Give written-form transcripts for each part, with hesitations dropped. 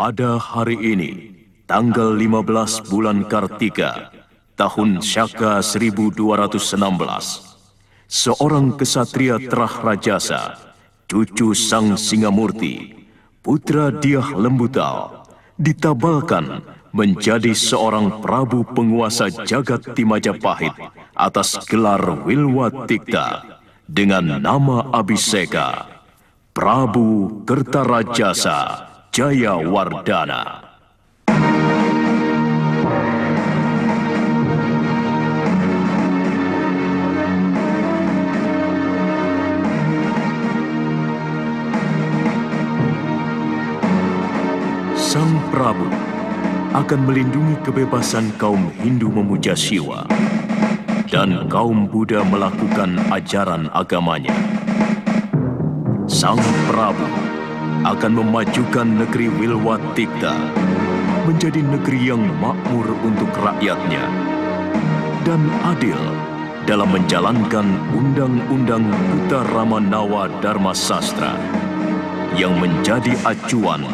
Pada hari ini, tanggal 15 bulan Kartika, tahun Syaka 1216, seorang kesatria terah rajasa, cucu Sang Singamurti, putra Diah Lembutal, ditabalkan menjadi seorang Prabu penguasa jagat di Majapahit atas gelar Wilwatikta dengan nama Abhiseka, Prabu Kertarajasa Jayawardana. Sang Prabu akan melindungi kebebasan kaum Hindu memuja Siwa dan kaum Buddha melakukan ajaran agamanya. Sang Prabu akan memajukan negeri Wilwatikta menjadi negeri yang makmur untuk rakyatnya dan adil dalam menjalankan Undang-Undang Uttaramanawa Dharma Sastra yang menjadi acuan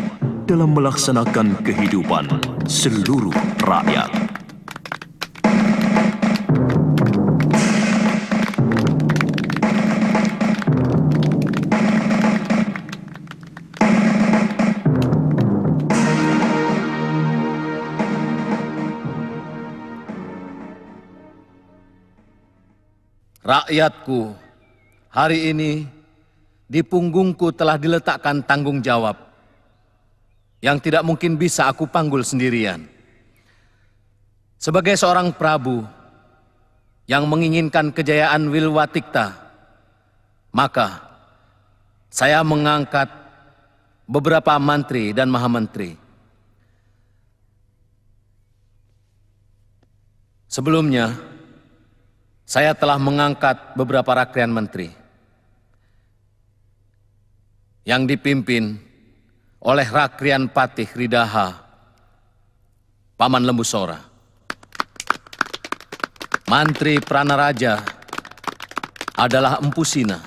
dalam melaksanakan kehidupan seluruh rakyat. Rakyatku, hari ini di punggungku telah diletakkan tanggung jawab yang tidak mungkin bisa aku panggul sendirian. Sebagai seorang Prabu yang menginginkan kejayaan Wilwatikta, maka saya mengangkat beberapa mantri dan mahamentri. Sebelumnya, saya telah mengangkat beberapa rakrian menteri yang dipimpin oleh Rakrian Patih Ridaha, Paman Lembusora. Mantri Pranaraja adalah Empu Sina.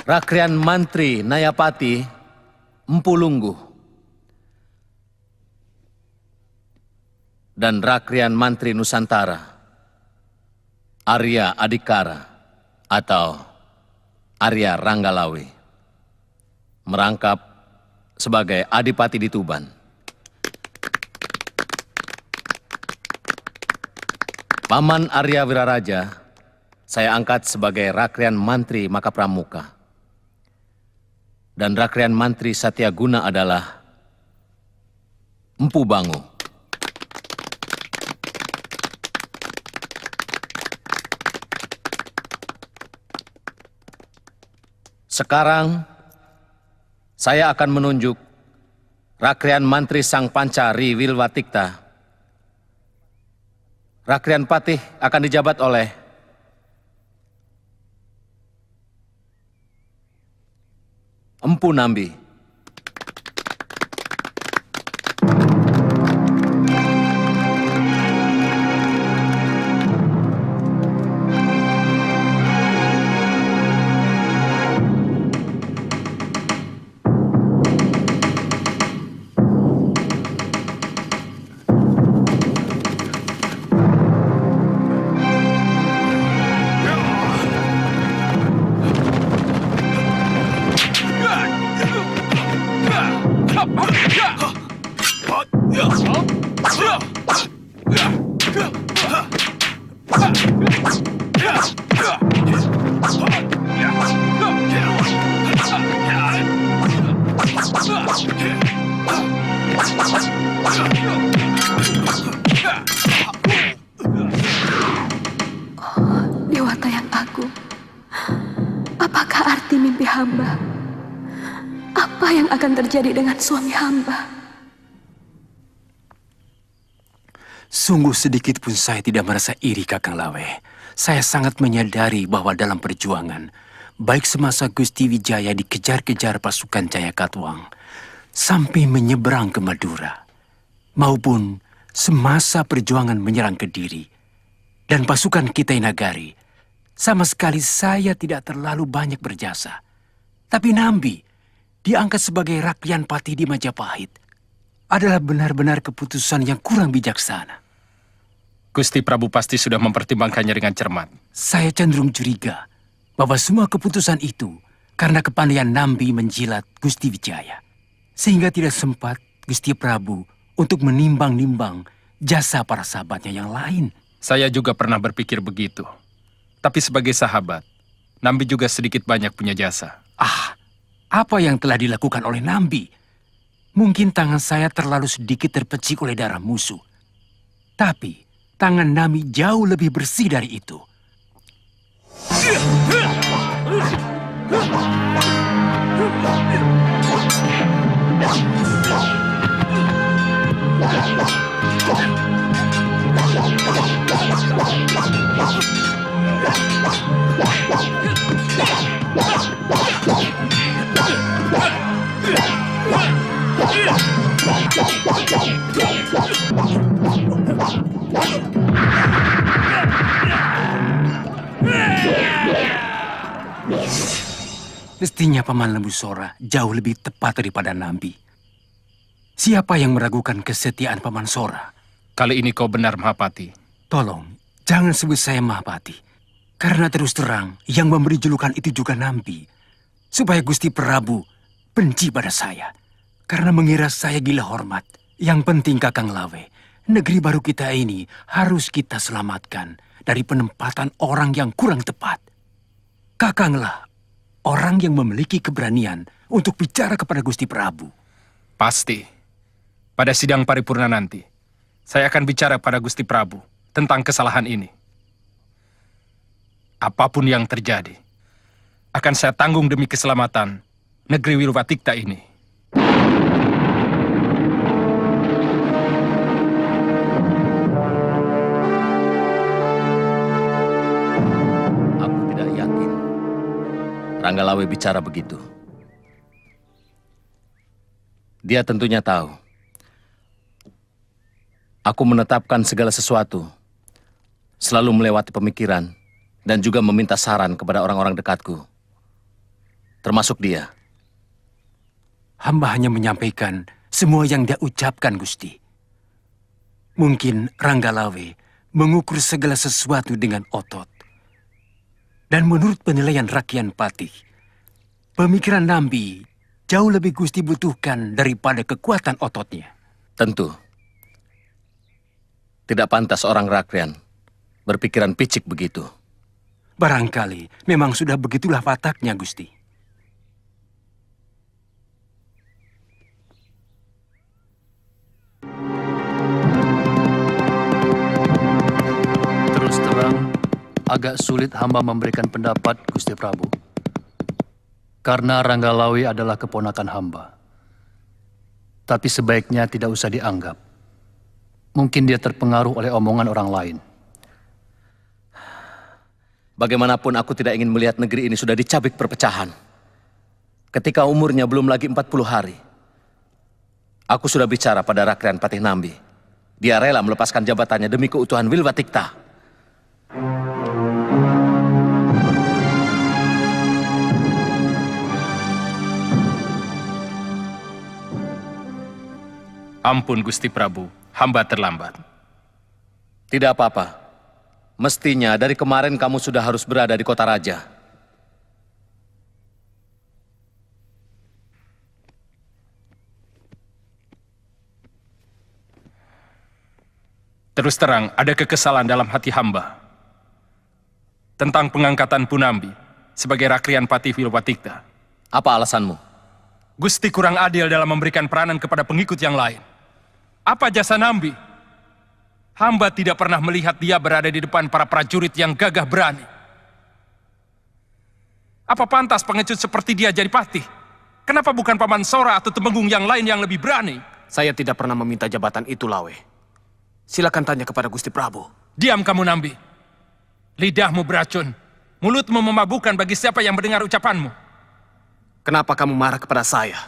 Rakrian Mantri Nayapati, Empu Lungguh. Dan Rakrian Mantri Nusantara, Arya Adikara atau Arya Ranggalawe, merangkap sebagai Adipati di Tuban. Paman Arya Wiraraja saya angkat sebagai Rakrian Mantri Makapramuka. Dan Rakrian Mantri Satyaguna adalah Empu Bangu. Sekarang, saya akan menunjuk Rakrian Mantri Sang Pancari Wilwatikta. Rakrian Patih akan dijabat oleh Empu Nambi. Dewata yang agung, apakah arti mimpi hamba? Apa yang akan terjadi dengan suami hamba? Sungguh sedikit pun saya tidak merasa iri, Kakang Lawe. Saya sangat menyadari bahwa dalam perjuangan, baik semasa Gusti Wijaya dikejar-kejar pasukan Jayakatwang, sampai menyeberang ke Madura, maupun semasa perjuangan menyerang Kediri, dan pasukan Kitai Nagari, sama sekali saya tidak terlalu banyak berjasa. Tapi Nambi, diangkat sebagai Rakyan Pati di Majapahit, adalah benar-benar keputusan yang kurang bijaksana. Gusti Prabu pasti sudah mempertimbangkannya dengan cermat. Saya cenderung curiga bahwa semua keputusan itu karena kepandaian Nambi menjilat Gusti Wijaya. Sehingga tidak sempat Gusti Prabu untuk menimbang-nimbang jasa para sahabatnya yang lain. Saya juga pernah berpikir begitu. Tapi sebagai sahabat, Nambi juga sedikit banyak punya jasa. Apa yang telah dilakukan oleh Nambi? Mungkin tangan saya terlalu sedikit terpecik oleh darah musuh. Tapi tangan Nambi jauh lebih bersih dari itu. Mestinya Paman Lembu Sora jauh lebih tepat daripada Nambi. Siapa yang meragukan kesetiaan Paman Sora? Kali ini kau benar, Mahapati. Tolong, jangan sebut saya Mahapati. Karena terus terang, yang memberi julukan itu juga Nambi. Supaya Gusti Prabu benci pada saya. Karena mengira saya gila hormat. Yang penting Kakang Lawe, negeri baru kita ini harus kita selamatkan dari penempatan orang yang kurang tepat. Kakanglah orang yang memiliki keberanian untuk bicara kepada Gusti Prabu. Pasti. Pada sidang paripurna nanti, saya akan bicara pada Gusti Prabu tentang kesalahan ini. Apapun yang terjadi, akan saya tanggung demi keselamatan negeri Wirwatikta ini. Aku tidak yakin Rangga Lawe bicara begitu. Dia tentunya tahu aku menetapkan segala sesuatu, selalu melewati pemikiran, dan juga meminta saran kepada orang-orang dekatku, termasuk dia. Hamba hanya menyampaikan semua yang dia ucapkan, Gusti. Mungkin Rangga Lawe mengukur segala sesuatu dengan otot. Dan menurut penilaian Rakyan Patih, pemikiran Nambi jauh lebih Gusti butuhkan daripada kekuatan ototnya. Tentu. Tidak pantas orang Rakyan berpikiran picik begitu. Barangkali memang sudah begitulah wataknya, Gusti. Terus terang, agak sulit hamba memberikan pendapat, Gusti Prabu. Karena Rangga Lawe adalah keponakan hamba. Tapi sebaiknya tidak usah dianggap. Mungkin dia terpengaruh oleh omongan orang lain. Bagaimanapun aku tidak ingin melihat negeri ini sudah dicabik perpecahan. Ketika umurnya belum lagi 40 hari. Aku sudah bicara pada Rakyan Patih Nambi. Dia rela melepaskan jabatannya demi keutuhan Wirwatikta. Ampun Gusti Prabu, hamba terlambat. Tidak apa-apa. Mestinya dari kemarin kamu sudah harus berada di kota raja. Terus terang, ada kekesalan dalam hati hamba tentang pengangkatan Punambi sebagai Rakyan Patih Wirwatikta. Apa alasanmu? Gusti kurang adil dalam memberikan peranan kepada pengikut yang lain. Apa jasa Nambi? Hamba tidak pernah melihat dia berada di depan para prajurit yang gagah berani. Apa pantas pengecut seperti dia jadi patih? Kenapa bukan Paman Sora atau Temenggung yang lain yang lebih berani? Saya tidak pernah meminta jabatan itu, Lawe. Silakan tanya kepada Gusti Prabu. Diam kamu, Nambi. Lidahmu beracun. Mulutmu memabukkan bagi siapa yang mendengar ucapanmu. Kenapa kamu marah kepada saya?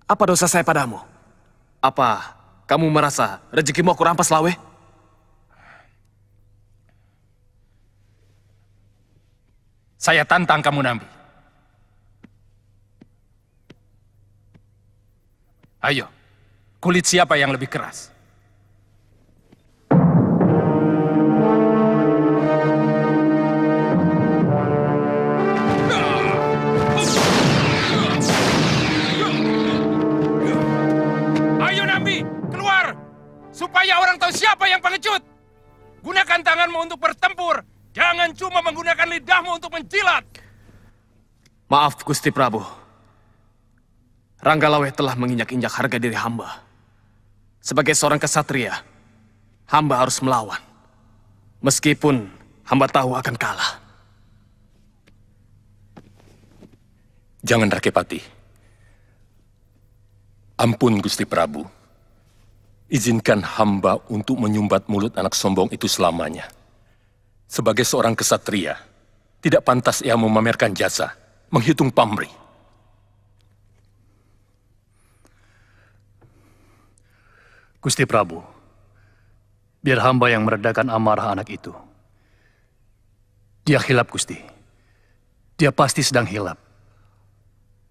Apa dosa saya padamu? Apa kamu merasa rezekimu aku rampas, Lawe? Saya tantang kamu, Nambi. Ayo, kulit siapa yang lebih keras? Ayo, Nambi, keluar! Supaya orang tahu siapa yang pengecut! Gunakan tanganmu untuk bertempur! Jangan cuma menggunakan lidahmu untuk menjilat! Maaf, Gusti Prabu. Ranggalawe telah menginjak-injak harga diri hamba. Sebagai seorang kesatria, hamba harus melawan. Meskipun hamba tahu akan kalah. Jangan, Rakepati. Ampun, Gusti Prabu. Izinkan hamba untuk menyumbat mulut anak sombong itu selamanya. Sebagai seorang kesatria, tidak pantas ia memamerkan jasa, menghitung pamrih. Gusti Prabu, biar hamba yang meredakan amarah anak itu. Dia hilap, Gusti. Dia pasti sedang hilap.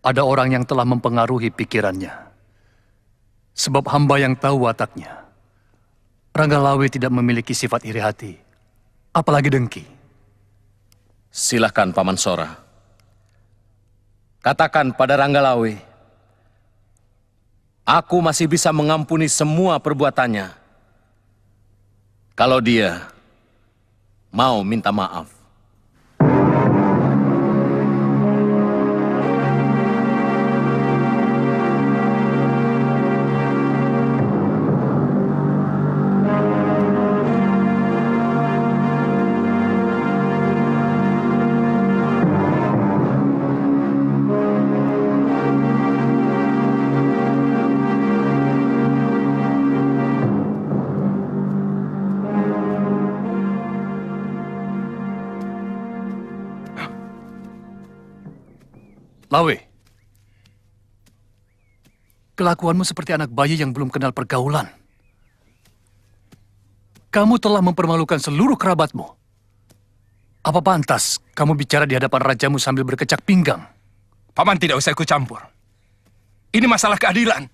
Ada orang yang telah mempengaruhi pikirannya. Sebab hamba yang tahu wataknya. Ranggalawe tidak memiliki sifat iri hati, apalagi dengki. Silahkan, Paman Sora. Katakan pada Ranggalawe, aku masih bisa mengampuni semua perbuatannya. Kalau dia mau minta maaf. Lawe, kelakuanmu seperti anak bayi yang belum kenal pergaulan. Kamu telah mempermalukan seluruh kerabatmu. Apa pantas kamu bicara di hadapan rajamu sambil berkecak pinggang? Paman tidak usah ikut campur. Ini masalah keadilan.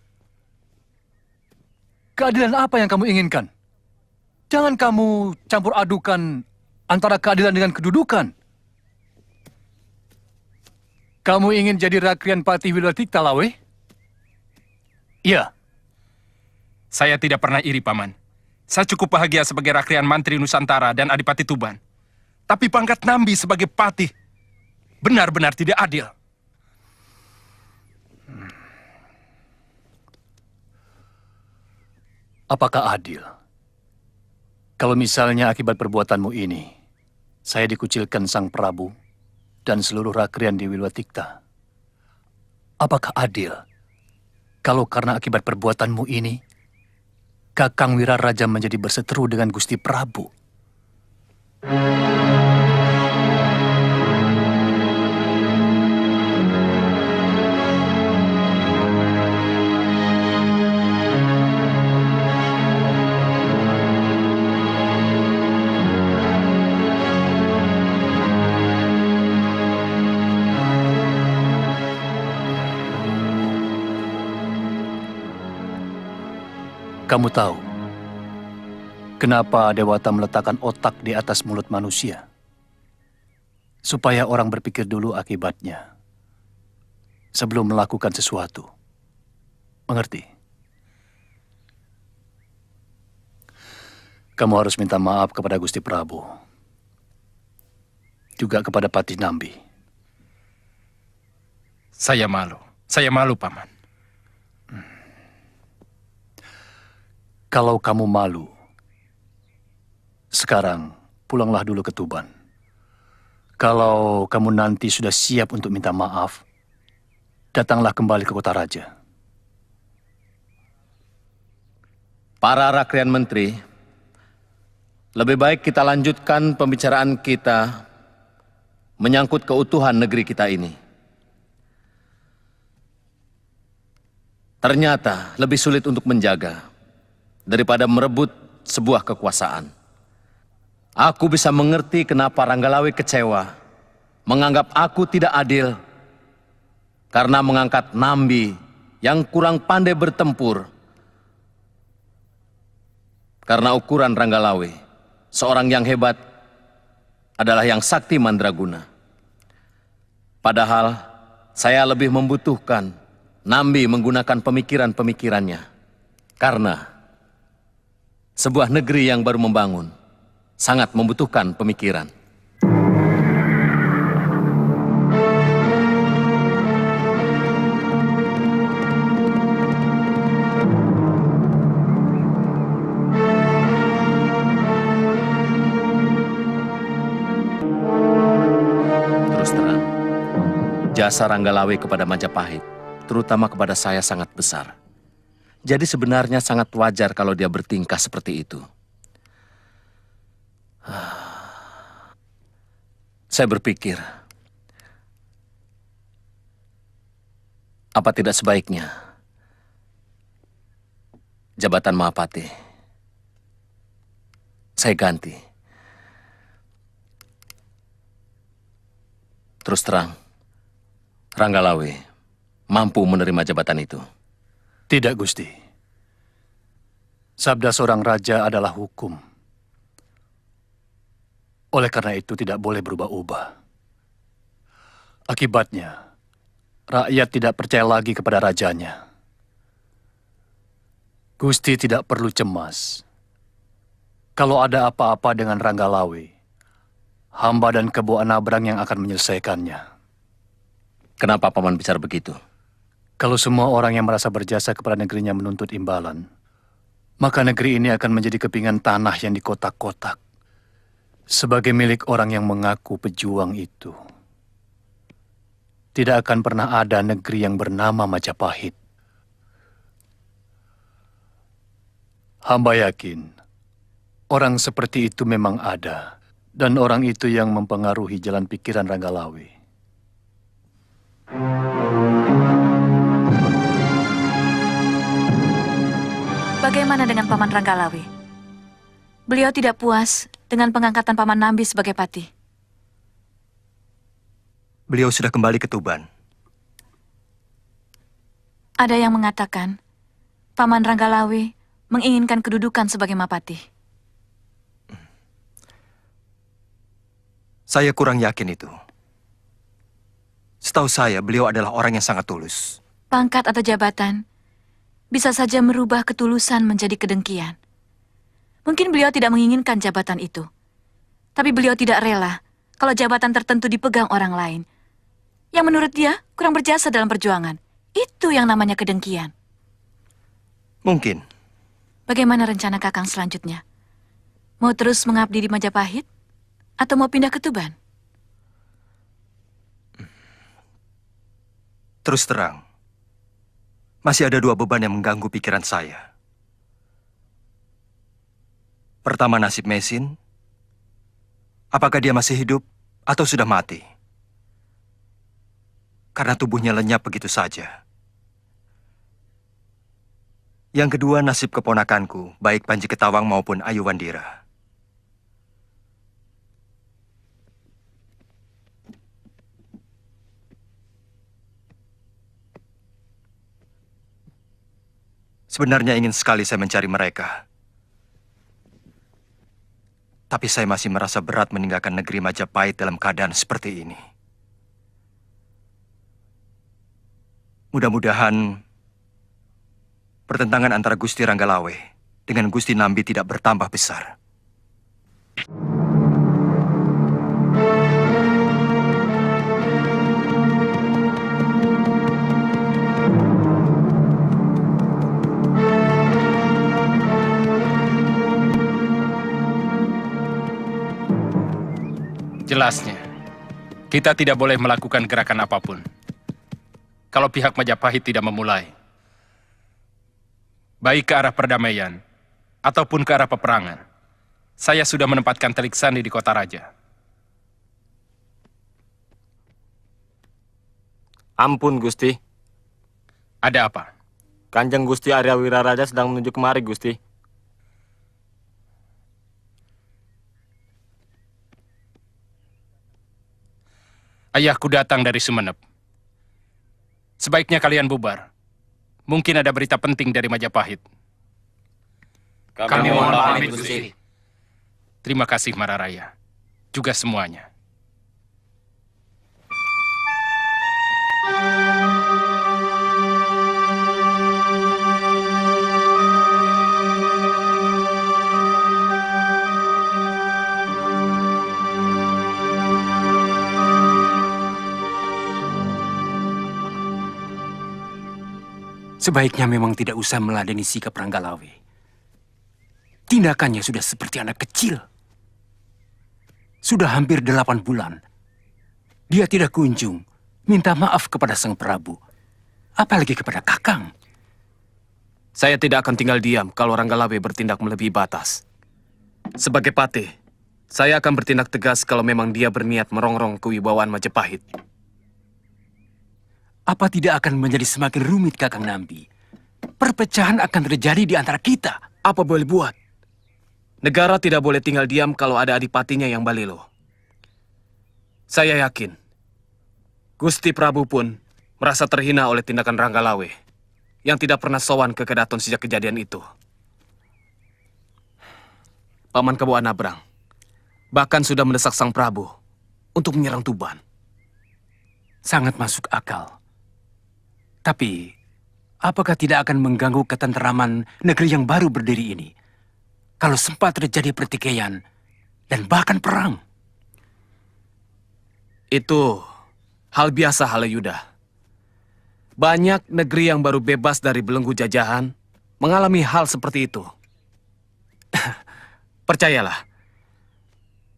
Keadilan apa yang kamu inginkan? Jangan kamu campur adukan antara keadilan dengan kedudukan. Kamu ingin jadi Rakrian Patih Wilwatikta, Lawe? Iya. Saya tidak pernah iri, Paman. Saya cukup bahagia sebagai Rakrian Mantri Nusantara dan Adipati Tuban. Tapi pangkat Nambi sebagai Patih benar-benar tidak adil. Apakah adil? Kalau misalnya akibat perbuatanmu ini, saya dikucilkan Sang Prabu dan seluruh Rakrian di Wilwatikta. Apakah adil kalau karena akibat perbuatanmu ini, Kakang Wiraraja menjadi berseteru dengan Gusti Prabu? Kamu tahu kenapa Dewata meletakkan otak di atas mulut manusia? Supaya orang berpikir dulu akibatnya sebelum melakukan sesuatu. Mengerti? Kamu harus minta maaf kepada Gusti Prabu. Juga kepada Patih Nambi. Saya malu. Saya malu, Paman. Kalau kamu malu, sekarang pulanglah dulu ke Tuban. Kalau kamu nanti sudah siap untuk minta maaf, datanglah kembali ke kota raja. Para Rakrian Menteri, lebih baik kita lanjutkan pembicaraan kita menyangkut keutuhan negeri kita ini. Ternyata lebih sulit untuk menjaga daripada merebut sebuah kekuasaan. Aku bisa mengerti kenapa Ranggalawe kecewa, menganggap aku tidak adil, karena mengangkat Nambi yang kurang pandai bertempur. Karena ukuran Ranggalawe, seorang yang hebat adalah yang sakti mandraguna. Padahal saya lebih membutuhkan Nambi menggunakan pemikiran-pemikirannya. Karena sebuah negeri yang baru membangun sangat membutuhkan pemikiran. Terus terang, jasa Ranggalawe kepada Majapahit, terutama kepada saya, sangat besar. Jadi sebenarnya sangat wajar kalau dia bertingkah seperti itu. Saya berpikir, apa tidak sebaiknya jabatan Mahapati saya ganti? Terus terang, Ranggalawe mampu menerima jabatan itu. Tidak, Gusti. Sabda seorang raja adalah hukum. Oleh karena itu tidak boleh berubah-ubah. Akibatnya, rakyat tidak percaya lagi kepada rajanya. Gusti tidak perlu cemas. Kalau ada apa-apa dengan Ranggalawe, hamba dan Kebo Anabrang yang akan menyelesaikannya. Kenapa Paman bicara begitu? Kalau semua orang yang merasa berjasa kepada negerinya menuntut imbalan, maka negeri ini akan menjadi kepingan tanah yang dikotak-kotak sebagai milik orang yang mengaku pejuang itu. Tidak akan pernah ada negeri yang bernama Majapahit. Hamba yakin orang seperti itu memang ada, dan orang itu yang mempengaruhi jalan pikiran Ranggalawe. Bagaimana dengan Paman Ranggalawe? Beliau tidak puas dengan pengangkatan Paman Nambi sebagai patih. Beliau sudah kembali ke Tuban. Ada yang mengatakan Paman Ranggalawe menginginkan kedudukan sebagai Mapatih. Saya kurang yakin itu. Setahu saya, beliau adalah orang yang sangat tulus. Pangkat atau jabatan bisa saja merubah ketulusan menjadi kedengkian. Mungkin beliau tidak menginginkan jabatan itu. Tapi beliau tidak rela kalau jabatan tertentu dipegang orang lain yang menurut dia kurang berjasa dalam perjuangan. Itu yang namanya kedengkian. Mungkin. Bagaimana rencana Kakang selanjutnya? Mau terus mengabdi di Majapahit? Atau mau pindah ke Tuban? Terus terang, masih ada dua beban yang mengganggu pikiran saya. Pertama, nasib Mesin. Apakah dia masih hidup atau sudah mati? Karena tubuhnya lenyap begitu saja. Yang kedua, nasib keponakanku, baik Panji Ketawang maupun Ayu Wandira. Sebenarnya ingin sekali saya mencari mereka. Tapi saya masih merasa berat meninggalkan negeri Majapahit dalam keadaan seperti ini. Mudah-mudahan pertentangan antara Gusti Ranggalawe dengan Gusti Nambi tidak bertambah besar. Jelasnya, kita tidak boleh melakukan gerakan apapun kalau pihak Majapahit tidak memulai. Baik ke arah perdamaian ataupun ke arah peperangan. Saya sudah menempatkan telik sandi di kota raja. Ampun, Gusti. Ada apa? Kanjeng Gusti Arya Wiraraja sedang menuju kemari, Gusti. Ayahku datang dari Sumenep. Sebaiknya kalian bubar. Mungkin ada berita penting dari Majapahit. Kami mohon pamit, Gusti. Terima kasih, Mararaya. Juga semuanya. Sebaiknya memang tidak usah meladeni sikap Ranggalawe. Tindakannya sudah seperti anak kecil. Sudah hampir 8 bulan. Dia tidak kunjung minta maaf kepada Sang Prabu. Apalagi kepada Kakang. Saya tidak akan tinggal diam kalau Ranggalawe bertindak melebihi batas. Sebagai patih, saya akan bertindak tegas kalau memang dia berniat merongrong kewibawaan Majapahit. Apa tidak akan menjadi semakin rumit, Kakang Nambi? Perpecahan akan terjadi di antara kita. Apa boleh buat? Negara tidak boleh tinggal diam kalau ada adipatinya yang balelo. Saya yakin, Gusti Prabu pun merasa terhina oleh tindakan Ranggalawe yang tidak pernah sowan ke Kedaton sejak kejadian itu. Paman Kebo Anabrang bahkan sudah mendesak Sang Prabu untuk menyerang Tuban. Sangat masuk akal. Tapi, apakah tidak akan mengganggu ketenteraman negeri yang baru berdiri ini? Kalau sempat terjadi pertikaian dan bahkan perang. Itu hal biasa, Halayuda. Banyak negeri yang baru bebas dari belenggu jajahan mengalami hal seperti itu. Percayalah,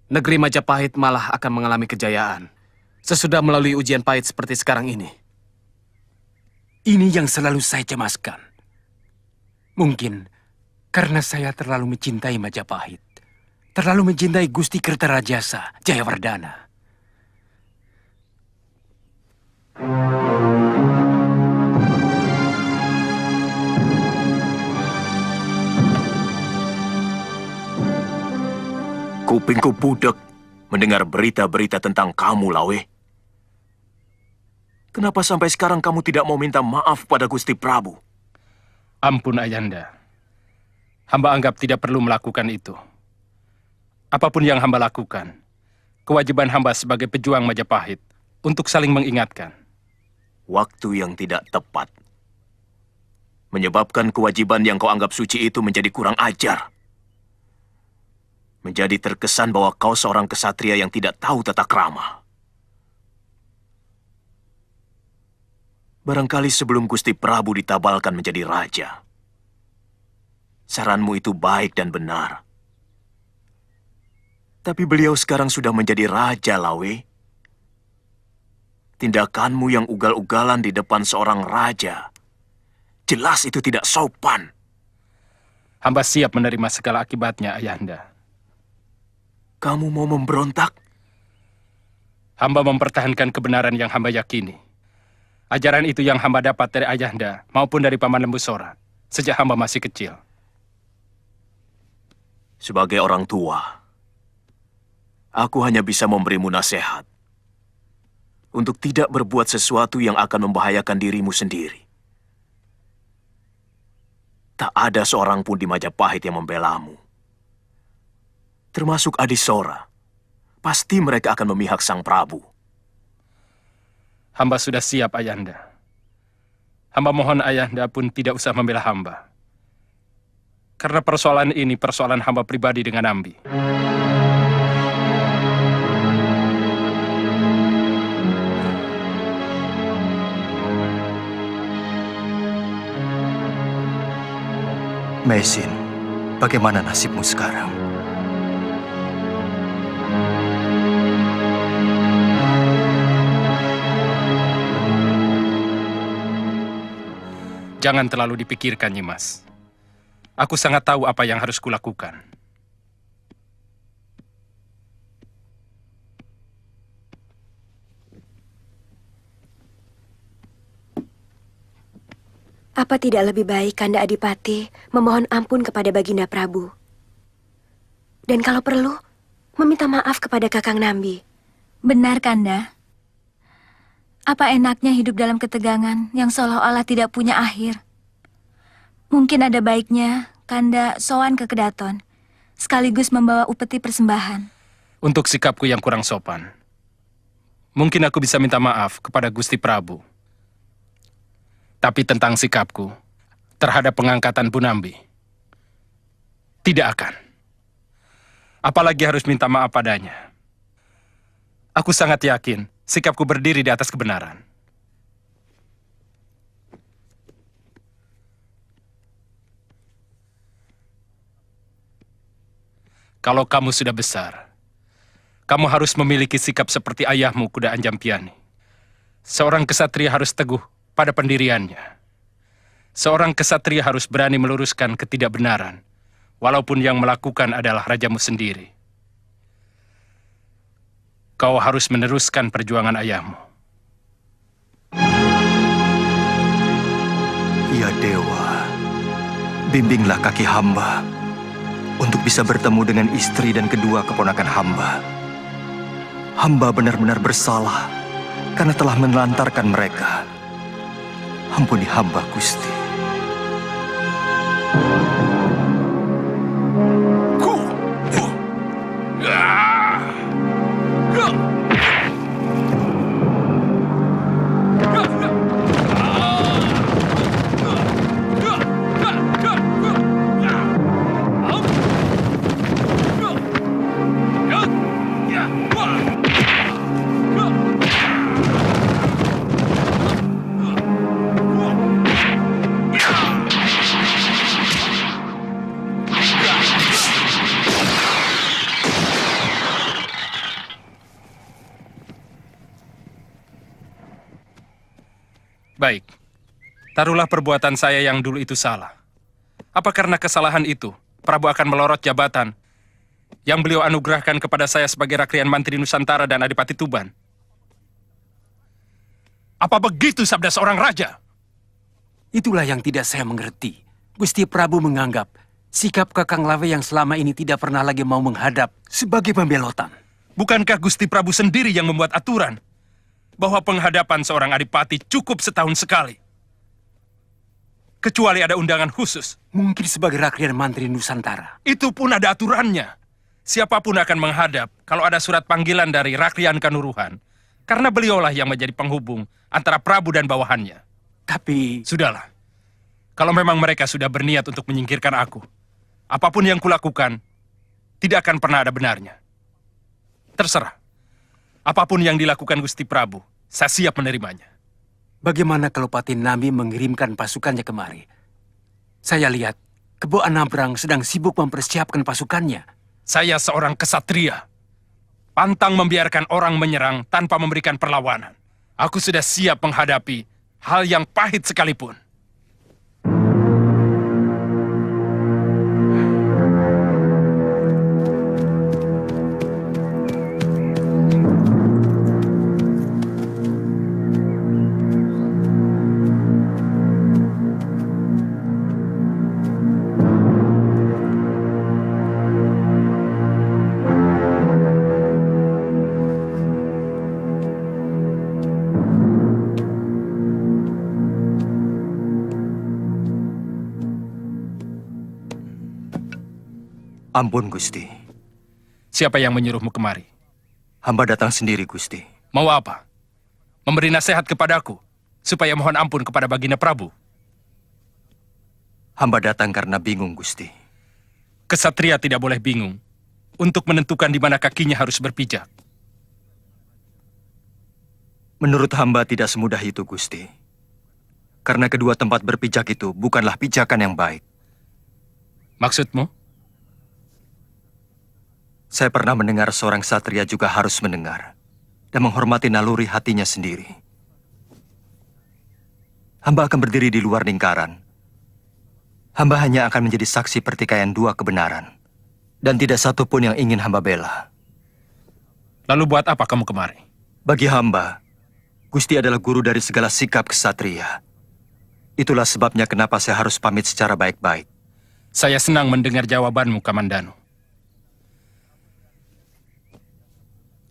negeri Majapahit malah akan mengalami kejayaan sesudah melalui ujian pahit seperti sekarang ini. Ini yang selalu saya cemaskan. Mungkin karena saya terlalu mencintai Majapahit. Terlalu mencintai Gusti Kertarajasa Jayawardana. Kupingku budek mendengar berita-berita tentang kamu, Lawe. Kenapa sampai sekarang kamu tidak mau minta maaf pada Gusti Prabu? Ampun, Ayanda. Hamba anggap tidak perlu melakukan itu. Apapun yang hamba lakukan, kewajiban hamba sebagai pejuang Majapahit untuk saling mengingatkan. Waktu yang tidak tepat menyebabkan kewajiban yang kau anggap suci itu menjadi kurang ajar. Menjadi terkesan bahwa kau seorang kesatria yang tidak tahu tata krama. Barangkali sebelum Gusti Prabu ditabalkan menjadi raja, saranmu itu baik dan benar. Tapi beliau sekarang sudah menjadi raja, Lawe. Tindakanmu yang ugal-ugalan di depan seorang raja, jelas itu tidak sopan. Hamba siap menerima segala akibatnya, Ayanda. Kamu mau memberontak? Hamba mempertahankan kebenaran yang hamba yakini. Ajaran itu yang hamba dapat dari Ayahanda maupun dari Paman Lembu Sora sejak hamba masih kecil. Sebagai orang tua, aku hanya bisa memberimu nasihat untuk tidak berbuat sesuatu yang akan membahayakan dirimu sendiri. Tak ada seorang pun di Majapahit yang membelamu. Termasuk Adisora. Pasti mereka akan memihak Sang Prabu. Hamba sudah siap, Ayanda. Hamba mohon Ayanda pun tidak usah membela hamba. Karena persoalan ini persoalan hamba pribadi dengan Nambi. Mesin, bagaimana nasibmu sekarang? Jangan terlalu dipikirkan, Nyimas. Aku sangat tahu apa yang harus kulakukan. Apa tidak lebih baik Kanda Adipati memohon ampun kepada Baginda Prabu? Dan kalau perlu, meminta maaf kepada Kakang Nambi. Benar, Kanda. Apa enaknya hidup dalam ketegangan yang seolah-olah tidak punya akhir? Mungkin ada baiknya Kanda sowan ke Kedaton, sekaligus membawa upeti persembahan. Untuk sikapku yang kurang sopan, mungkin aku bisa minta maaf kepada Gusti Prabu. Tapi tentang sikapku terhadap pengangkatan Bu Nambi, tidak akan. Apalagi harus minta maaf padanya. Aku sangat yakin sikapku berdiri di atas kebenaran. Kalau kamu sudah besar, kamu harus memiliki sikap seperti ayahmu Kuda Anjampiani. Seorang kesatria harus teguh pada pendiriannya. Seorang kesatria harus berani meluruskan ketidakbenaran, walaupun yang melakukan adalah rajamu sendiri. Kau harus meneruskan perjuangan ayahmu. Ya Dewa, bimbinglah kaki hamba untuk bisa bertemu dengan istri dan kedua keponakan hamba. Hamba benar-benar bersalah karena telah menelantarkan mereka. Ampuni hamba, Gusti. Baik, taruhlah perbuatan saya yang dulu itu salah. Apa karena kesalahan itu, Prabu akan melorot jabatan yang beliau anugerahkan kepada saya sebagai Rakrian Mantri Nusantara dan Adipati Tuban? Apa begitu sabda seorang raja? Itulah yang tidak saya mengerti. Gusti Prabu menganggap sikap Kakang Lawe yang selama ini tidak pernah lagi mau menghadap sebagai pembelotan. Bukankah Gusti Prabu sendiri yang membuat aturan bahwa penghadapan seorang adipati cukup setahun sekali, kecuali ada undangan khusus? Mungkin sebagai Rakrian Mantri Nusantara. Itu pun ada aturannya. Siapapun akan menghadap kalau ada surat panggilan dari Rakrian Kanuruhan, karena beliaulah yang menjadi penghubung antara Prabu dan bawahannya. Tapi sudahlah, kalau memang mereka sudah berniat untuk menyingkirkan aku, apapun yang kulakukan tidak akan pernah ada benarnya. Terserah. Apapun yang dilakukan Gusti Prabu, saya siap menerimanya. bagaimana kalau Patih Nambi mengirimkan pasukannya kemari? Saya lihat Kebo Anabrang sedang sibuk mempersiapkan pasukannya. Saya seorang kesatria, pantang membiarkan orang menyerang tanpa memberikan perlawanan. Aku sudah siap menghadapi hal yang pahit sekalipun. Ampun, Gusti. Siapa yang menyuruhmu kemari? Hamba datang sendiri, Gusti. Mau apa? Memberi nasihat kepadaku, supaya mohon ampun kepada Baginda Prabu. Hamba datang karena bingung, Gusti. Kesatria tidak boleh bingung untuk menentukan di mana kakinya harus berpijak. Menurut hamba tidak semudah itu, Gusti. Karena kedua tempat berpijak itu bukanlah pijakan yang baik. Maksudmu? Saya pernah mendengar seorang satria juga harus mendengar dan menghormati naluri hatinya sendiri. hamba akan berdiri di luar lingkaran. Hamba hanya akan menjadi saksi pertikaian dua kebenaran. Dan tidak satu pun yang ingin hamba bela. Lalu buat apa kamu kemari? Bagi hamba, Gusti adalah guru dari segala sikap kesatria. Itulah sebabnya kenapa saya harus pamit secara baik-baik. Saya senang mendengar jawabanmu, Kamandanu.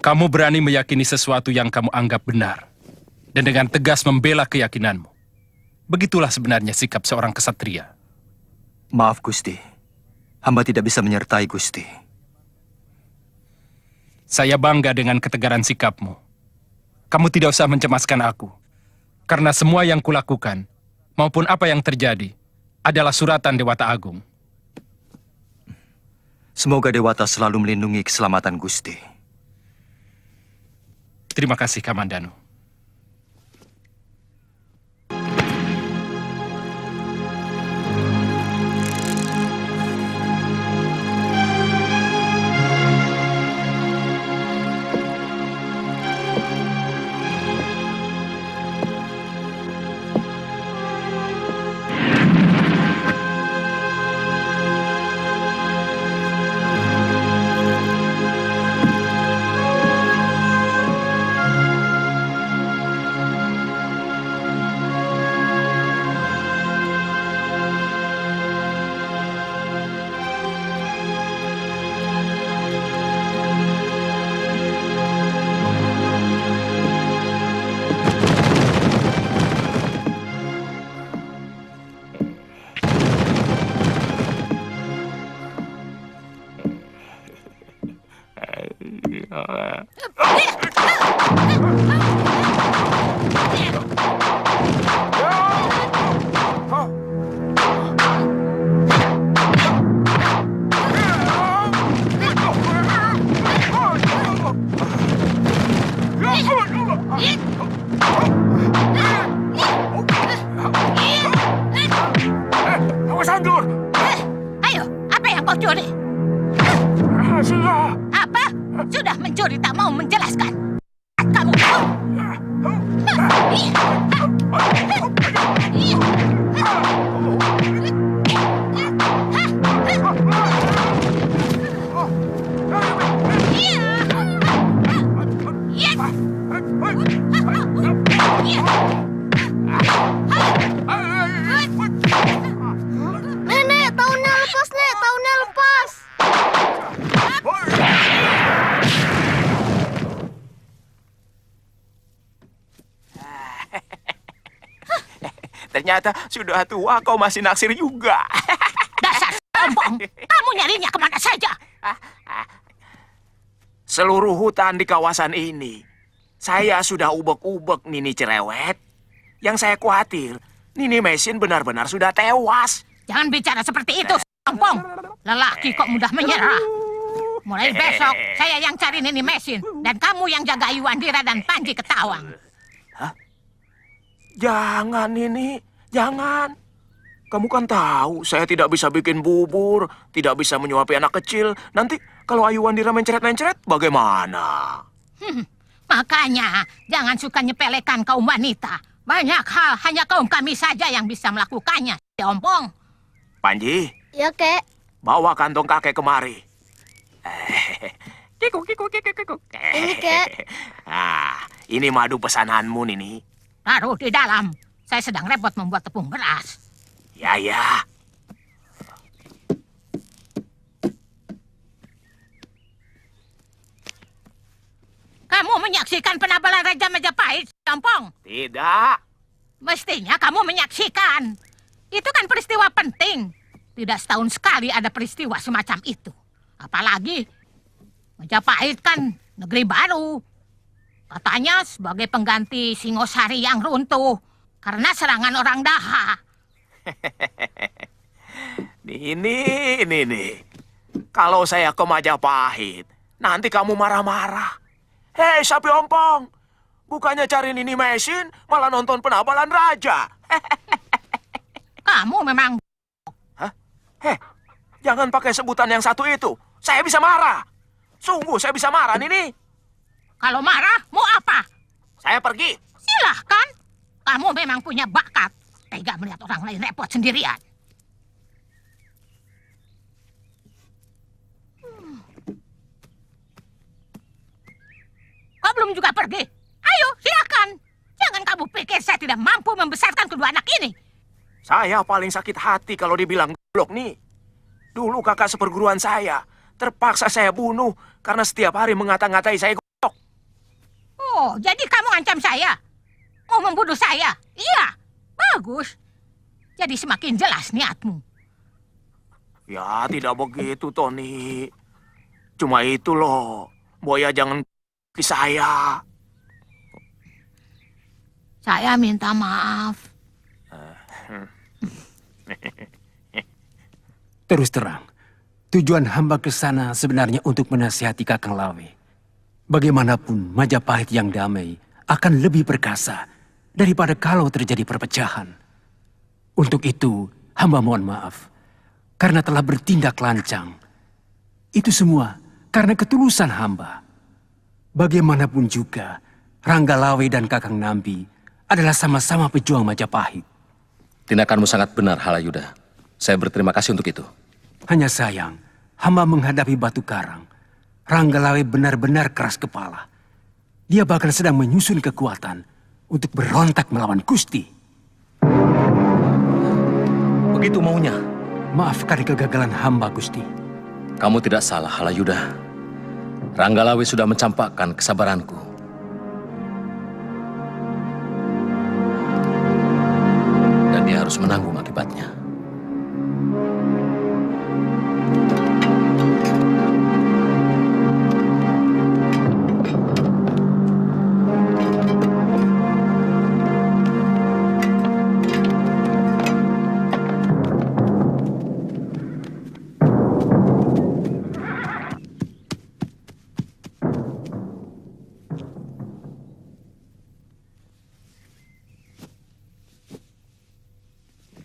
Kamu berani meyakini sesuatu yang kamu anggap benar, dan dengan tegas membela keyakinanmu. Begitulah sebenarnya sikap seorang kesatria. Maaf, Gusti. Hamba tidak bisa menyertai Gusti. Saya bangga dengan ketegaran sikapmu. Kamu tidak usah mencemaskan aku, karena semua yang kulakukan, maupun apa yang terjadi, adalah suratan Dewata Agung. Semoga Dewata selalu melindungi keselamatan Gusti. Terima kasih, Kamandanu. Ayo, apa yang kau curi? Apa? Sudah mencuri tak mau menjelaskan. Kamu. Nenek, tahunnya lepas, Nek. Tahunnya lepas. Ternyata sudah tua kau masih naksir juga. Dasar sombong. Kamu nyarinya kemana saja? Seluruh hutan di kawasan ini, saya sudah ubek-ubek Nini Cerewet. Yang saya khawatir, Nini Mesin benar-benar sudah tewas. Jangan bicara seperti itu, sombong. Lelaki kok mudah menyerah. Mulai besok, saya yang cari Nini Mesin. Dan kamu yang jaga Iwandira dan Panji Ketawang. Jangan, Nini. Jangan. Kamu kan tahu, saya tidak bisa bikin bubur, tidak bisa menyuapi anak kecil. Nanti kalau Ayuwandira mencret-mencret, bagaimana? Makanya, jangan suka nyepelekan kaum wanita. Banyak hal hanya kaum kami saja yang bisa melakukannya, sombong. Panji, Ya, Kek. bawa kantong kakek kemari. Ini, Kek. Ini madu pesananmu, Nini. Taruh di dalam. Saya sedang repot membuat tepung beras. Ya, ya. Kamu menyaksikan penabalan Raja Majapahit, sombong. Tidak. Mestinya kamu menyaksikan. Itu kan peristiwa penting. Tidak setahun sekali ada peristiwa semacam itu. Apalagi Majapahit kan negeri baru. Katanya sebagai pengganti Singosari yang runtuh karena serangan orang Daha. Nini. Kalau saya ke Majapahit, nanti kamu marah-marah. Hei, sapi ompong. Bukannya cari Nini Mesin, malah nonton penabalan raja. Kamu memang... Heh, jangan pakai sebutan yang satu itu. Saya bisa marah. Sungguh saya bisa marah, Nini. Kalau marah, mau apa? Saya pergi. Silahkan. Kamu memang punya bakat. tega melihat orang lain repot sendirian. Kau belum juga pergi? Ayo, silakan. Jangan kamu pikir saya tidak mampu membesarkan kedua anak ini. Saya paling sakit hati kalau dibilang goblok nih. Dulu kakak seperguruan saya. Terpaksa saya bunuh karena setiap hari mengata-ngatai saya goblok. Oh, jadi kamu ngancam saya? Mau membunuh saya? Iya, bagus. Jadi semakin jelas niatmu. Ya, tidak begitu, Tony. Cuma itu loh. Boya jangan ke saya. Saya minta maaf. Terus terang, tujuan hamba ke sana sebenarnya untuk menasihati Kakang Lawe. Bagaimanapun Majapahit yang damai akan lebih perkasa daripada kalau terjadi perpecahan. Untuk itu, hamba mohon maaf karena telah bertindak lancang. Itu semua karena ketulusan hamba. Bagaimanapun juga, Rangga Lawe dan Kakang Nambi adalah sama-sama pejuang Majapahit. Tindakanmu sangat benar, Halayuda. Saya berterima kasih untuk itu. Hanya sayang, hamba menghadapi Batu Karang. Rangga Lawe benar-benar keras kepala. Dia bahkan sedang menyusun kekuatan untuk berontak melawan Gusti. Begitu maunya. Maafkan kegagalan hamba, Gusti. Kamu tidak salah, Halayuda. Rangga Lawe sudah mencampakkan kesabaranku. Dan dia harus menanggung akibatnya.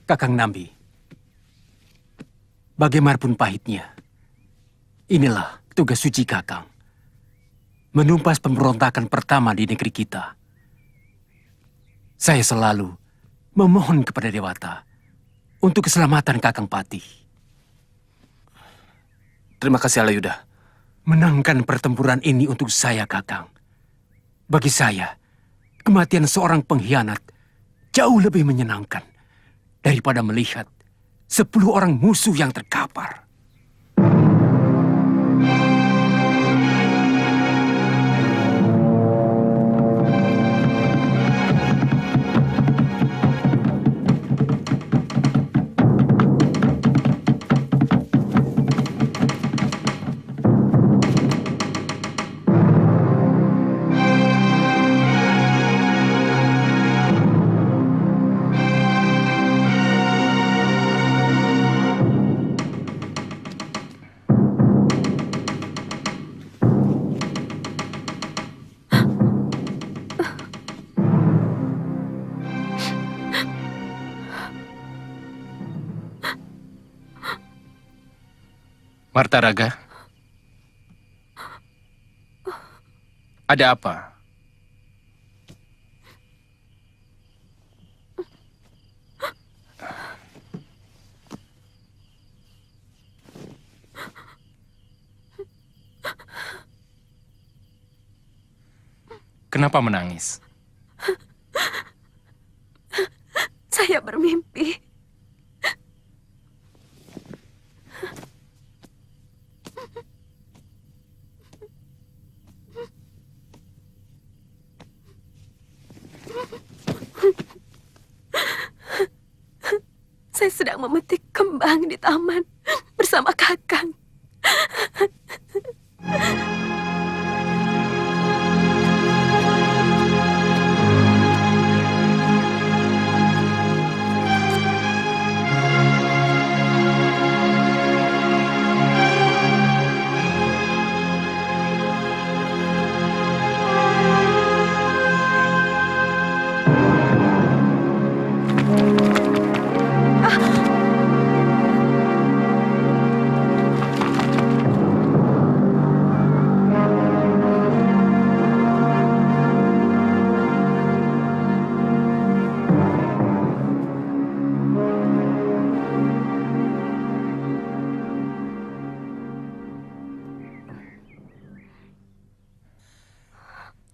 Kakang Nambi, bagaimanapun pahitnya, inilah tugas suci Kakang. Menumpas pemberontakan pertama di negeri kita. Saya selalu memohon kepada Dewata untuk keselamatan Kakang Patih. Terima kasih, Halayuda. Menangkan pertempuran ini untuk saya, Kakang. Bagi saya, kematian seorang pengkhianat jauh lebih menyenangkan daripada melihat 10 orang musuh yang terkapar. Martaraga, ada apa? Kenapa menangis? Saya bermimpi. Saya sedang memetik kembang di taman bersama Kakang.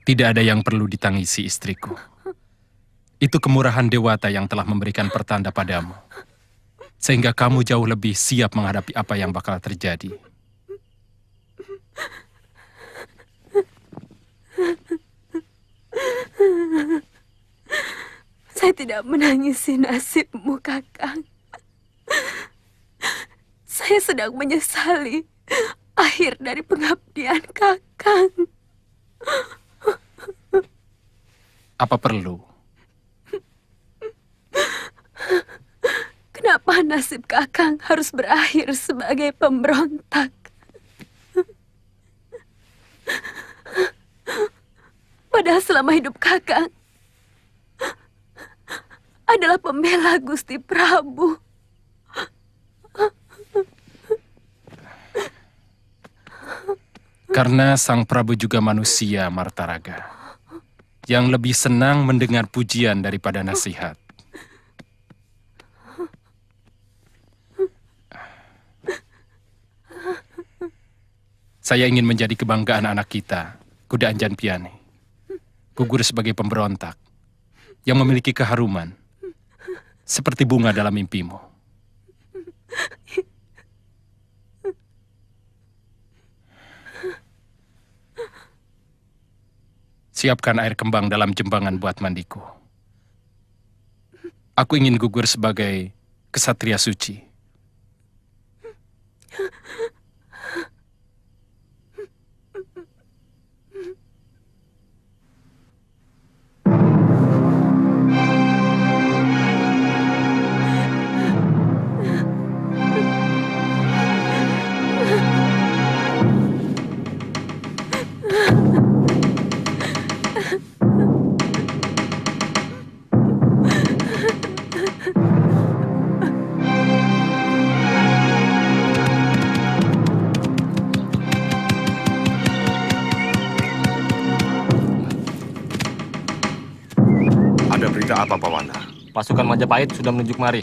Tidak ada yang perlu ditangisi, istriku. Itu kemurahan Dewata yang telah memberikan pertanda padamu. Sehingga kamu jauh lebih siap menghadapi apa yang bakal terjadi. Saya tidak menangisi nasibmu, Kakang. Saya sedang menyesali akhir dari pengabdian Kakang. Apa perlu? Kenapa nasib Kakang harus berakhir sebagai pemberontak? Padahal selama hidup Kakang adalah pembela Gusti Prabu. Karena Sang Prabu juga manusia, Martaraga, yang lebih senang mendengar pujian daripada nasihat. Saya ingin menjadi kebanggaan anak kita, Kuda Anjan Piane. Gugur sebagai pemberontak yang memiliki keharuman seperti bunga dalam mimpimu. Siapkan air kembang dalam jembangan buat mandiku. Aku ingin gugur sebagai kesatria suci. Ada berita apa, Pak Wanda? Pasukan Majapahit sudah menuju kemari.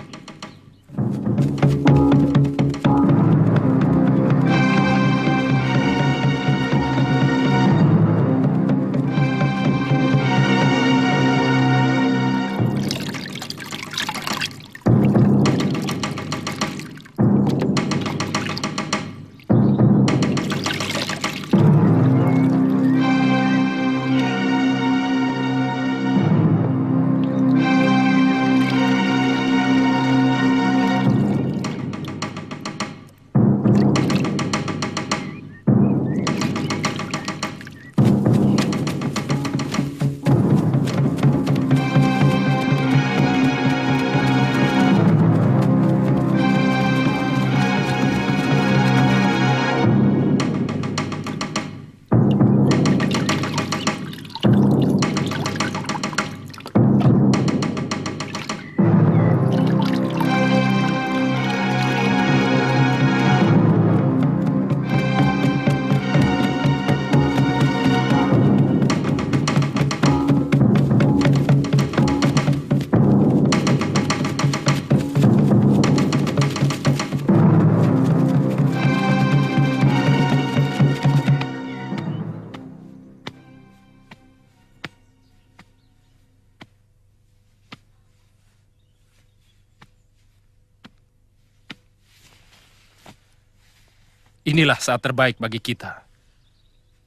Inilah saat terbaik bagi kita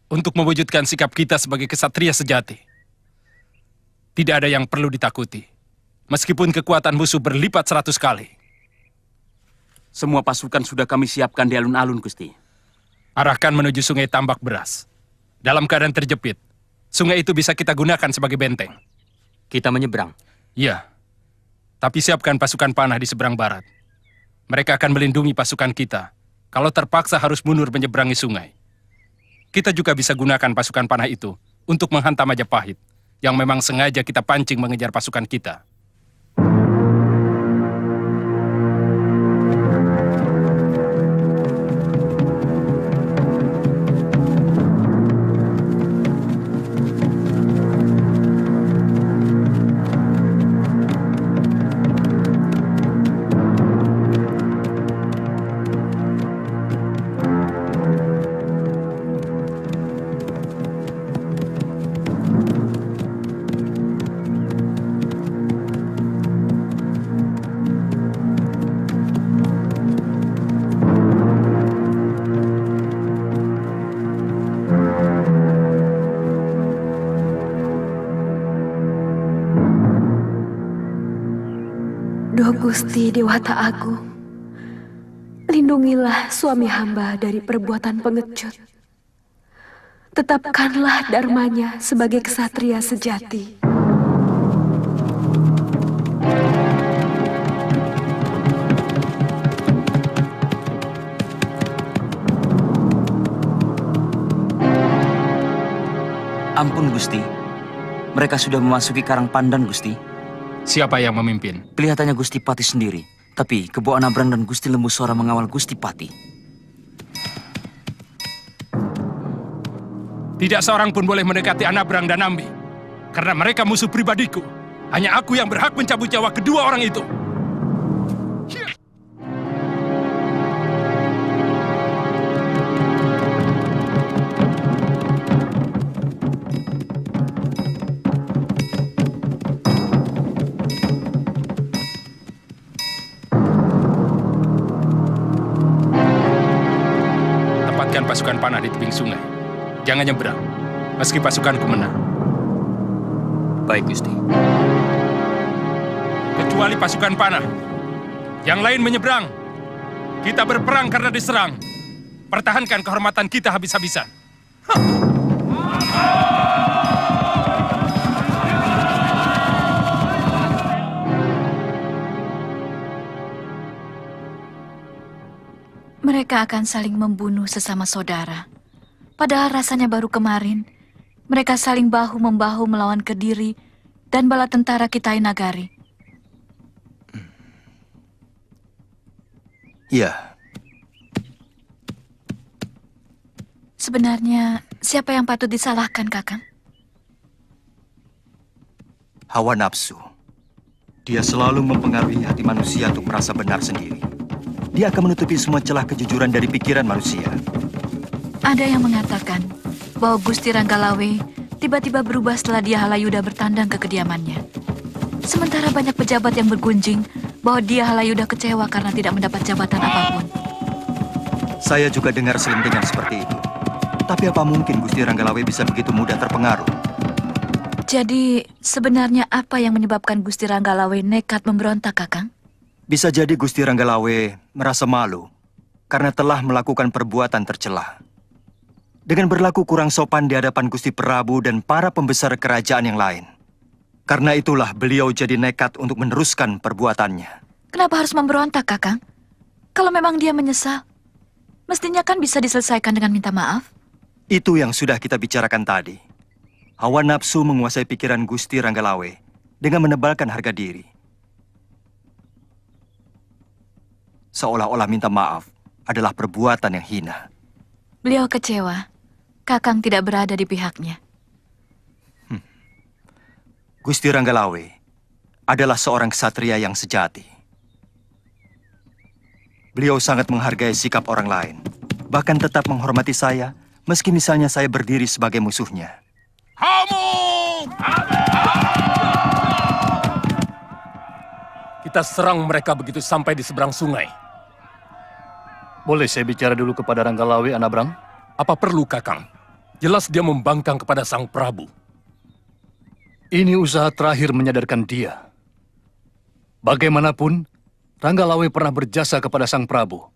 untuk mewujudkan sikap kita sebagai kesatria sejati. Tidak ada yang perlu ditakuti, meskipun kekuatan musuh berlipat 100 kali. Semua pasukan sudah kami siapkan di alun-alun, Gusti. Arahkan menuju sungai Tambak Beras. Dalam keadaan terjepit, sungai itu bisa kita gunakan sebagai benteng. Kita menyeberang? Iya, tapi siapkan pasukan panah di seberang barat. Mereka akan melindungi pasukan kita kalau terpaksa harus mundur menyeberangi sungai. Kita juga bisa gunakan pasukan panah itu untuk menghantam Majapahit, yang memang sengaja kita pancing mengejar pasukan kita. Duh Gusti Dewata Agung, lindungilah suami hamba dari perbuatan pengecut. Tetapkanlah dharmanya sebagai ksatria sejati. Ampun Gusti, mereka sudah memasuki Karang Pandan Gusti. Siapa yang memimpin? Kelihatannya Gusti Pati sendiri, tapi Kebo Anabrang dan Gusti Lembu Sora mengawal Gusti Pati. Tidak seorang pun boleh mendekati Anabrang dan Nambi, karena mereka musuh pribadiku. Hanya aku yang berhak mencabut nyawa kedua orang itu. Pasukan panah di tebing sungai. Jangan nyebrang, meski pasukanku menang. Baik, Gusti. Kecuali pasukan panah. Yang lain menyeberang. Kita berperang karena diserang. Pertahankan kehormatan kita habis-habisan. Mereka akan saling membunuh sesama saudara. Padahal rasanya baru kemarin, mereka saling bahu-membahu melawan Kediri dan bala tentara Kitai Nagari. Ya. Sebenarnya, siapa yang patut disalahkan, Kakang? Hawa nafsu. Dia selalu mempengaruhi hati manusia untuk merasa benar sendiri. Dia akan menutupi semua celah kejujuran dari pikiran manusia. Ada yang mengatakan bahwa Gusti Ranggalawe tiba-tiba berubah setelah dia Halayuda bertandang ke kediamannya. Sementara banyak pejabat yang bergunjing bahwa dia Halayuda kecewa karena tidak mendapat jabatan apapun. Saya juga dengar selentingan seperti itu. Tapi apa mungkin Gusti Ranggalawe bisa begitu mudah terpengaruh? Jadi, sebenarnya apa yang menyebabkan Gusti Ranggalawe nekat memberontak, Kakang? Bisa jadi Gusti Ranggalawe merasa malu karena telah melakukan perbuatan tercela. Dengan berlaku kurang sopan di hadapan Gusti Prabu dan para pembesar kerajaan yang lain. Karena itulah beliau jadi nekat untuk meneruskan perbuatannya. Kenapa harus memberontak, Kakang? Kalau memang dia menyesal, mestinya kan bisa diselesaikan dengan minta maaf. Itu yang sudah kita bicarakan tadi. Hawa nafsu menguasai pikiran Gusti Ranggalawe dengan menebalkan harga diri. Seolah-olah minta maaf adalah perbuatan yang hina. Beliau kecewa. Kakang tidak berada di pihaknya. Gusti Ranggalawe adalah seorang ksatria yang sejati. Beliau sangat menghargai sikap orang lain. Bahkan tetap menghormati saya, meski misalnya saya berdiri sebagai musuhnya. Kita serang mereka begitu sampai di seberang sungai. Boleh saya bicara dulu kepada Ranggalawe, Anabrang? Apa perlu, Kakang? Jelas dia membangkang kepada Sang Prabu. Ini usaha terakhir menyadarkan dia. Bagaimanapun, Ranggalawe pernah berjasa kepada Sang Prabu.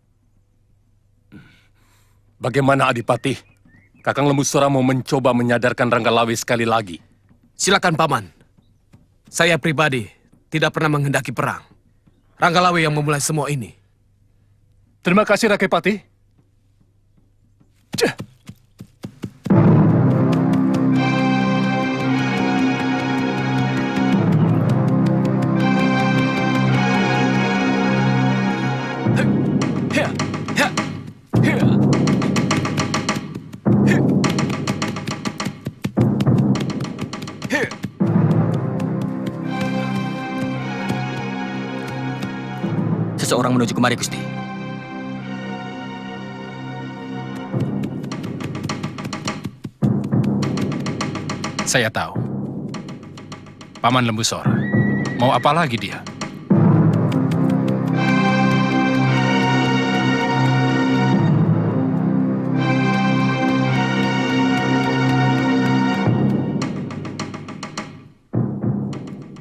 Bagaimana Adipati? Kakang Lembu Sora mau mencoba menyadarkan Ranggalawe sekali lagi. Silakan, Paman. Saya pribadi tidak pernah menghendaki perang. Ranggalawe yang memulai semua ini. Terima kasih, Rakai Pati. Seseorang menuju kemari, Gusti. Saya tahu. Paman Lembu Sora. Mau apa lagi dia?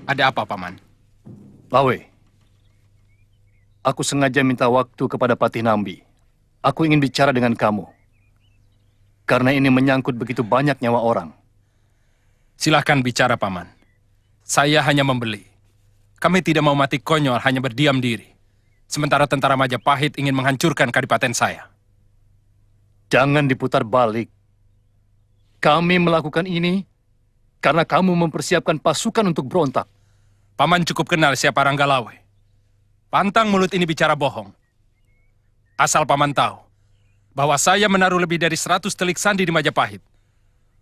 Ada apa, Paman? Lawe, Aku sengaja minta waktu kepada Patih Nambi. Aku ingin bicara dengan kamu. Karena ini menyangkut begitu banyak nyawa orang. Silahkan bicara, Paman. Saya hanya membeli. Kami tidak mau mati konyol hanya berdiam diri. Sementara tentara Majapahit ingin menghancurkan kadipaten saya. Jangan diputar balik. Kami melakukan ini karena kamu mempersiapkan pasukan untuk berontak. Paman cukup kenal siapa Ranggalawe. Pantang mulut ini bicara bohong. Asal Paman tahu bahwa saya menaruh lebih dari 100 telik sandi di Majapahit.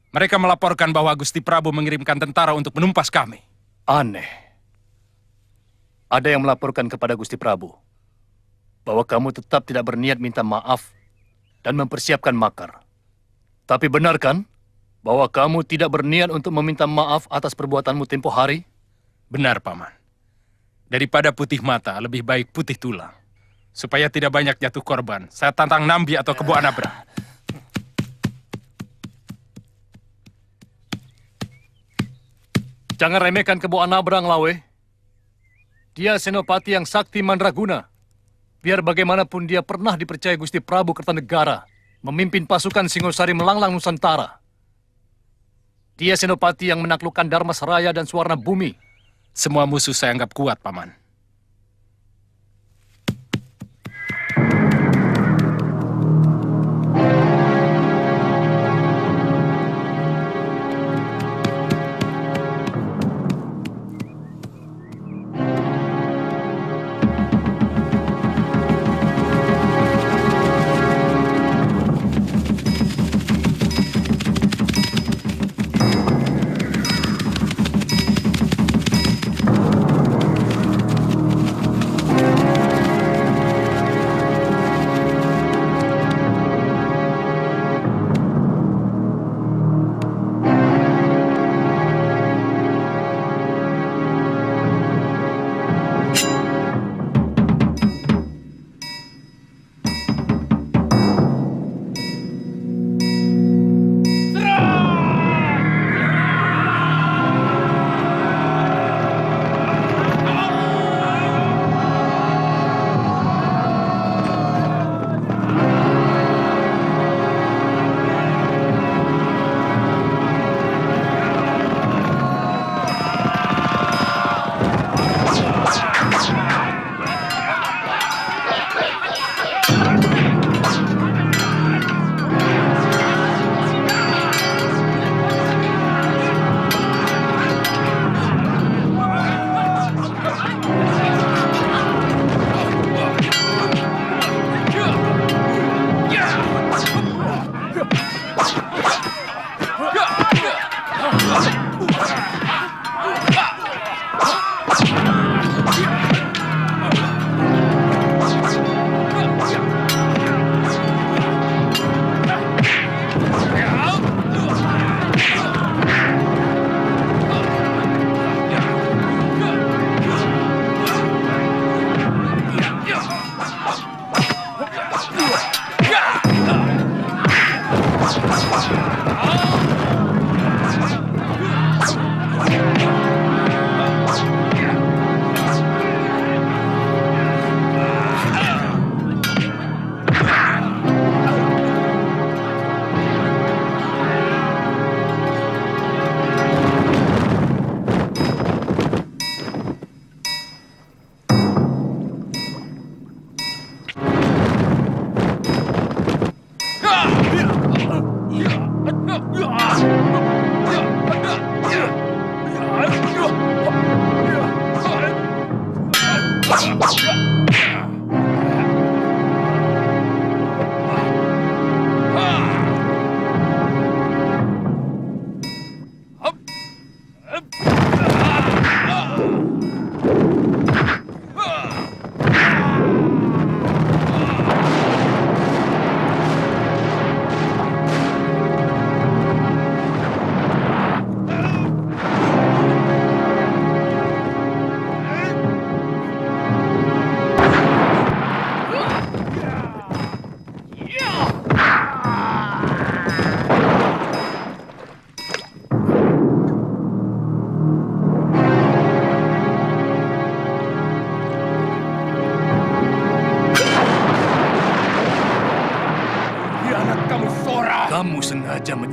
Mereka melaporkan bahwa Gusti Prabu mengirimkan tentara untuk menumpas kami. Aneh. Ada yang melaporkan kepada Gusti Prabu bahwa kamu tetap tidak berniat minta maaf dan mempersiapkan makar. Tapi benar kan bahwa kamu tidak berniat untuk meminta maaf atas perbuatanmu tempo hari? Benar, Paman. Daripada putih mata, lebih baik putih tulang. Supaya tidak banyak jatuh korban, saya tantang Nambi atau Kebo Anabra. Jangan remehkan Kebo Anabrang, Lawe. Dia senopati yang sakti mandraguna. Biar bagaimanapun dia pernah dipercaya Gusti Prabu Kertanegara memimpin pasukan Singosari melanglang Nusantara. Dia senopati yang menaklukkan Dharmasraya dan Suwarna Bumi. Semua musuh saya anggap kuat, Paman.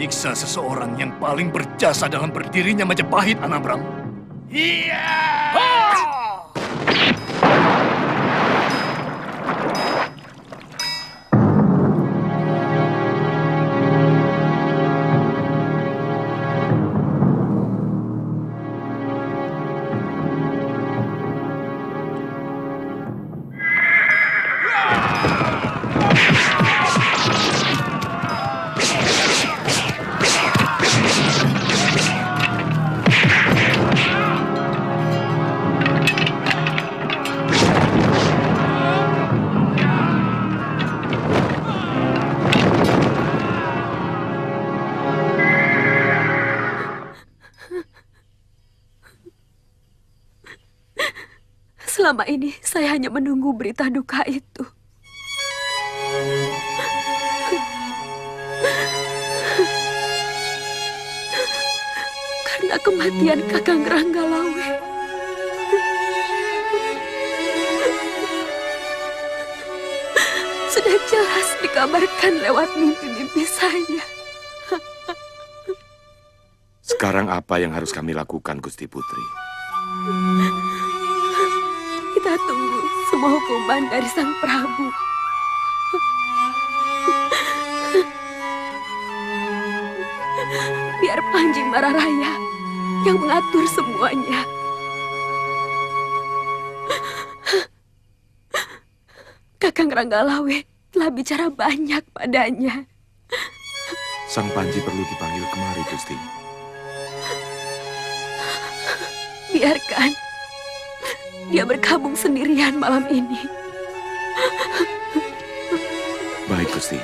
menyiksa seseorang yang paling berjasa dalam berdirinya Majapahit, Anabrang? Iya! Selama ini saya hanya menunggu berita duka itu. Karena kematian Kakang Ranggalawe. Sudah jelas dikabarkan lewat mimpi-mimpi saya. Sekarang apa yang harus kami lakukan, Gusti Putri? Kita tunggu semua hukuman dari Sang Prabu. Biar Panji Mararaya yang mengatur semuanya. Kakang Ranggalawe telah bicara banyak padanya. Sang Panji perlu dipanggil kemari, Gusti. Biarkan dia berkabung sendirian malam ini. Baik, Gusti.